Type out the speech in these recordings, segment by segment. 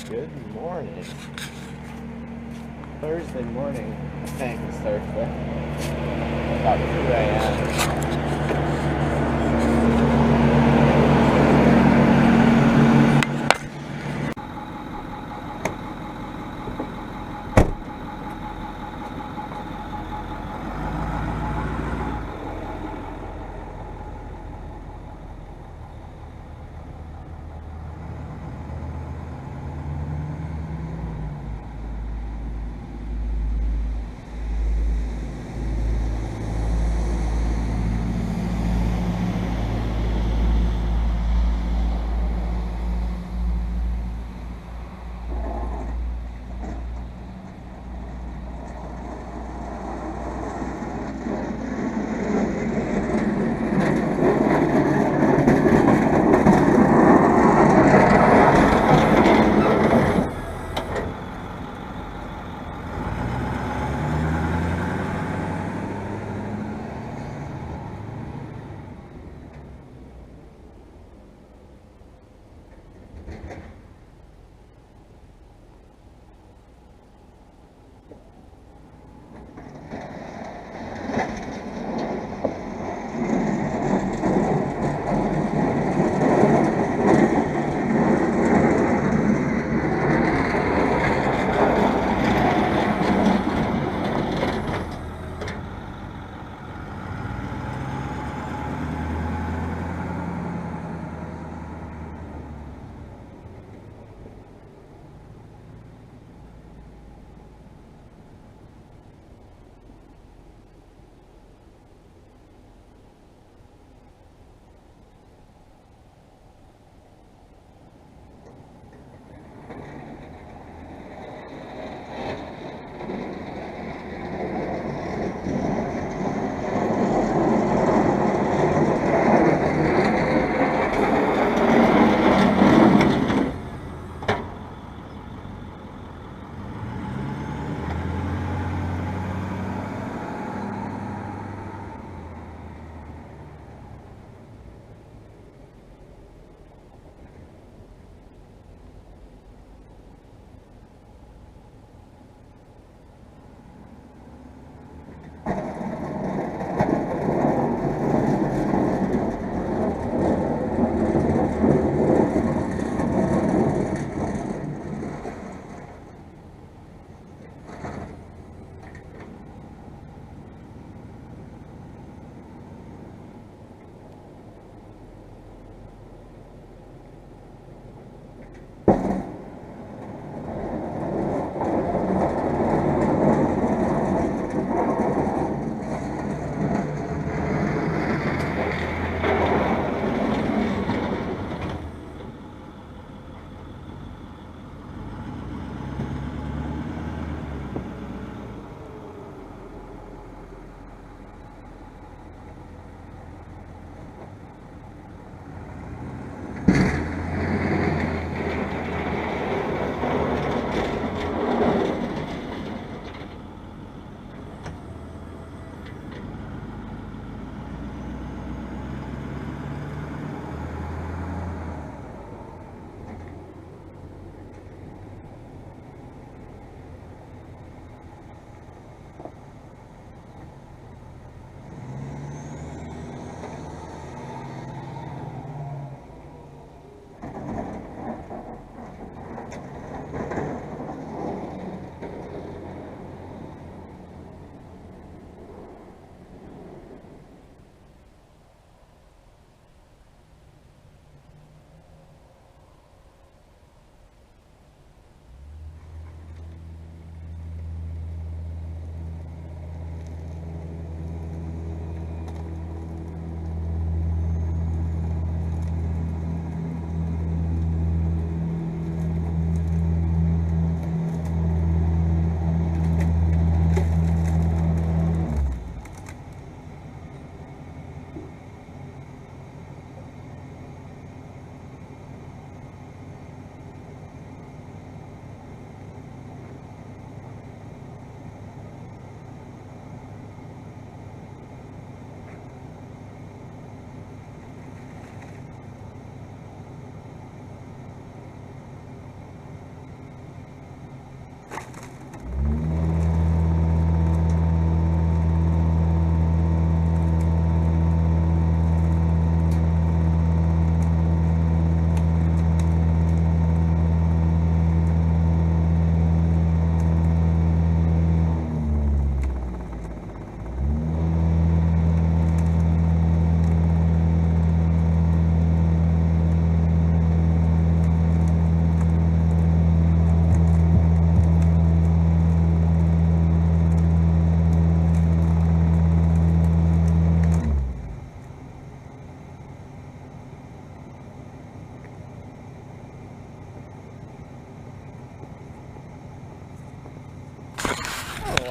Good morning. Thursday morning. Thank you, Thursday. About 2 a.m.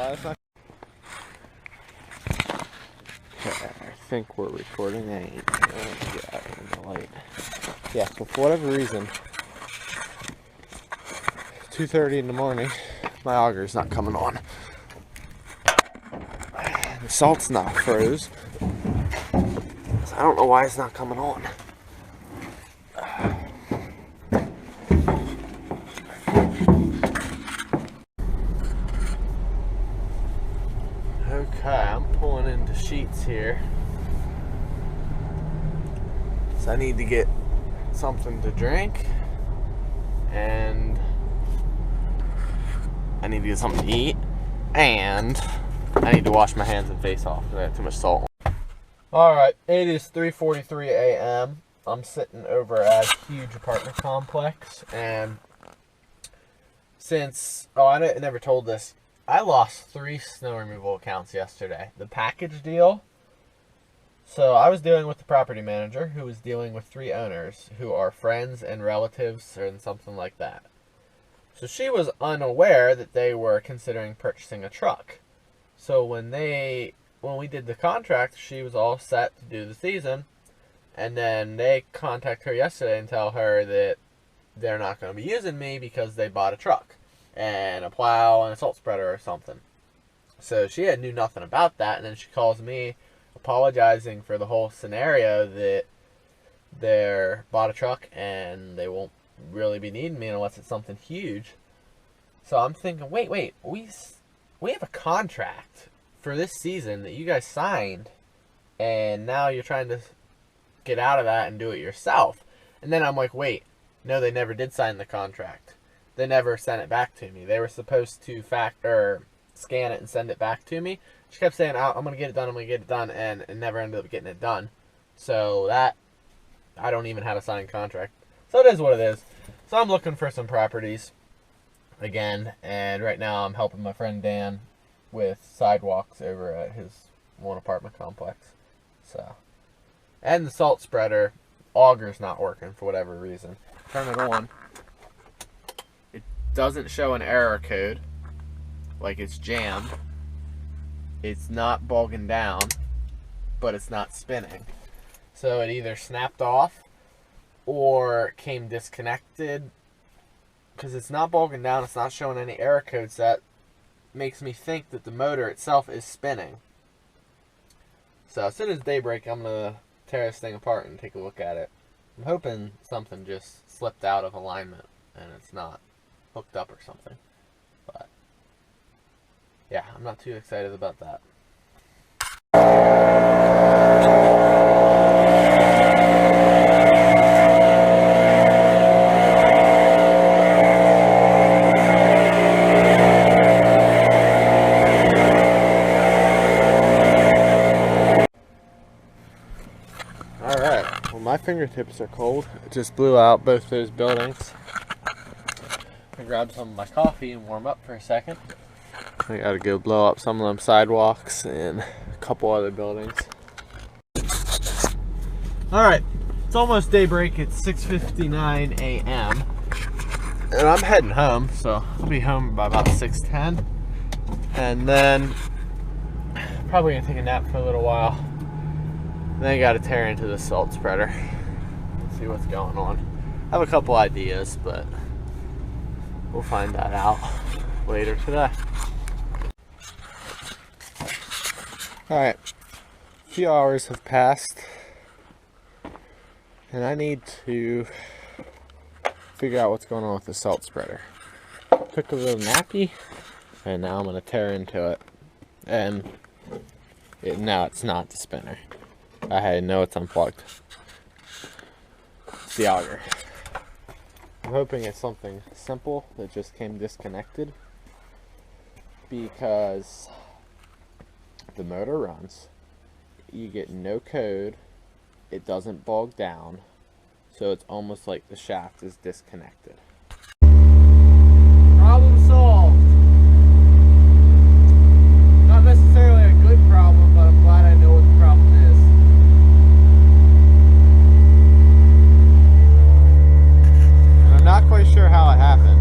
That's not... Okay, I think we're recording. Get out in the light. Yeah, but for whatever reason, 2:30 in the morning, my auger's not coming on. The salt's not froze. So I don't know why it's not coming on. Okay, I'm pulling into Sheets here. So I need to get something to drink, and I need to get something to eat, and I need to wash my hands and face off because I have too much salt. Alright, it is 3:43 a.m. I'm sitting over at a huge apartment complex, and since, I never told this, I lost 3 snow removal accounts yesterday. The package deal. So I was dealing with the property manager, who was dealing with 3 owners who are friends and relatives and something like that. So she was unaware that they were considering purchasing a truck. So when we did the contract, she was all set to do the season, and then they contact her yesterday and tell her that they're not going to be using me because they bought a truck and a plow and a salt spreader or something. So she knew nothing about that, and then she calls me apologizing for the whole scenario, that they're bought a truck and they won't really be needing me unless it's something huge. So I'm thinking, wait, we have a contract for this season that you guys signed, and now you're trying to get out of that and do it yourself. And then I'm like, wait, no, they never did sign the contract. They never sent it back to me. They were supposed to scan it and send it back to me. She kept saying, I'm going to get it done, and it never ended up getting it done. So that, I don't even have a signed contract. So it is what it is. So I'm looking for some properties again, and right now I'm helping my friend Dan with sidewalks over at his one apartment complex. So, and the salt spreader auger's not working for whatever reason. Turn it on. It doesn't show an error code, like it's jammed. It's not bogging down, but it's not spinning. So it either snapped off or came disconnected, because it's not bogging down. It's not showing any error codes. That makes me think that the motor itself is spinning. So as soon as daybreak, I'm going to tear this thing apart and take a look at it. I'm hoping something just slipped out of alignment and it's not hooked up or something. But yeah, I'm not too excited about that. Alright, well, my fingertips are cold. It just blew out both those buildings. I grabbed some of my coffee and warm up for a second. I gotta go blow up some of them sidewalks and a couple other buildings. Alright, it's almost daybreak. It's 6:59 a.m. and I'm heading home, so I'll be home by about 6:10, and then probably gonna take a nap for a little while. Then I gotta tear into the salt spreader, see what's going on. I have a couple ideas, but we'll find that out later today. Alright, a few hours have passed, and I need to figure out what's going on with the salt spreader. Took a little nappy, and now I'm going to tear into it. And now it's not the spinner. I know it's unplugged. It's the auger. I'm hoping it's something simple that just came disconnected, because the motor runs, you get no code, it doesn't bog down, so it's almost like the shaft is disconnected. Problem solved. Not necessarily a good problem, but I'm glad I know what the problem is. And I'm not quite sure how it happened.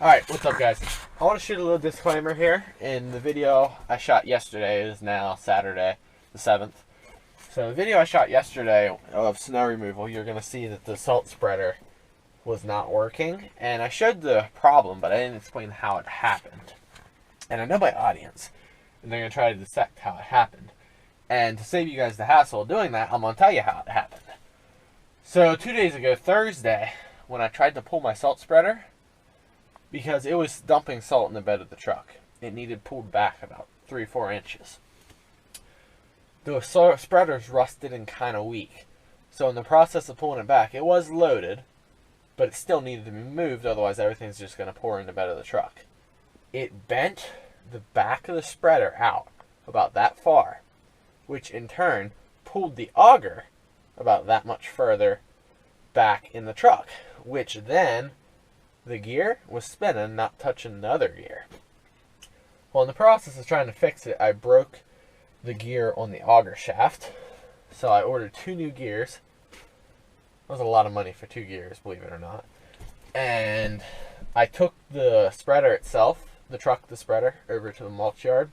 Alright, what's up guys? I want to shoot a little disclaimer here. In the video I shot yesterday, it is now Saturday the 7th. So the video I shot yesterday of snow removal, you're going to see that the salt spreader was not working. And I showed the problem, but I didn't explain how it happened. And I know my audience, and they're going to try to dissect how it happened. And to save you guys the hassle of doing that, I'm going to tell you how it happened. So 2 days ago, Thursday, when I tried to pull my salt spreader, because it was dumping salt in the bed of the truck, it needed pulled back about 3-4 inches. The spreader's rusted and kind of weak. So in the process of pulling it back, it was loaded, but it still needed to be moved, otherwise everything's just going to pour in the bed of the truck. It bent the back of the spreader out about that far, which in turn pulled the auger about that much further back in the truck, which then the gear was spinning, not touching the other gear. Well, in the process of trying to fix it, I broke the gear on the auger shaft. So I ordered 2 new gears. That was a lot of money for 2 gears, believe it or not. And I took the spreader itself, the spreader, over to the mulch yard,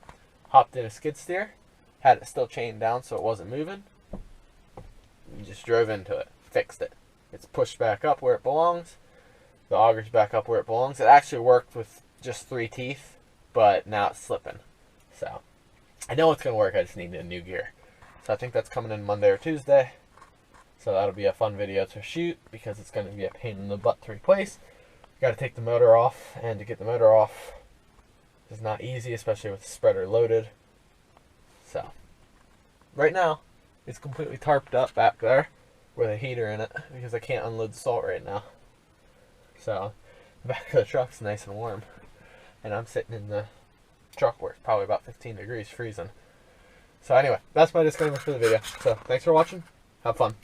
hopped in a skid steer, had it still chained down so it wasn't moving, and just drove into it, fixed it. It's pushed back up where it belongs. The auger's back up where it belongs. It actually worked with just 3 teeth, but now it's slipping. So I know it's going to work. I just need a new gear. So I think that's coming in Monday or Tuesday. So that'll be a fun video to shoot because it's going to be a pain in the butt to replace. Got to take the motor off, and to get the motor off is not easy, especially with the spreader loaded. So right now it's completely tarped up back there with a heater in it because I can't unload the salt right now. So the back of the truck's nice and warm, and I'm sitting in the truck where it's probably about 15 degrees freezing. So anyway, that's my disclaimer for the video. So thanks for watching. Have fun.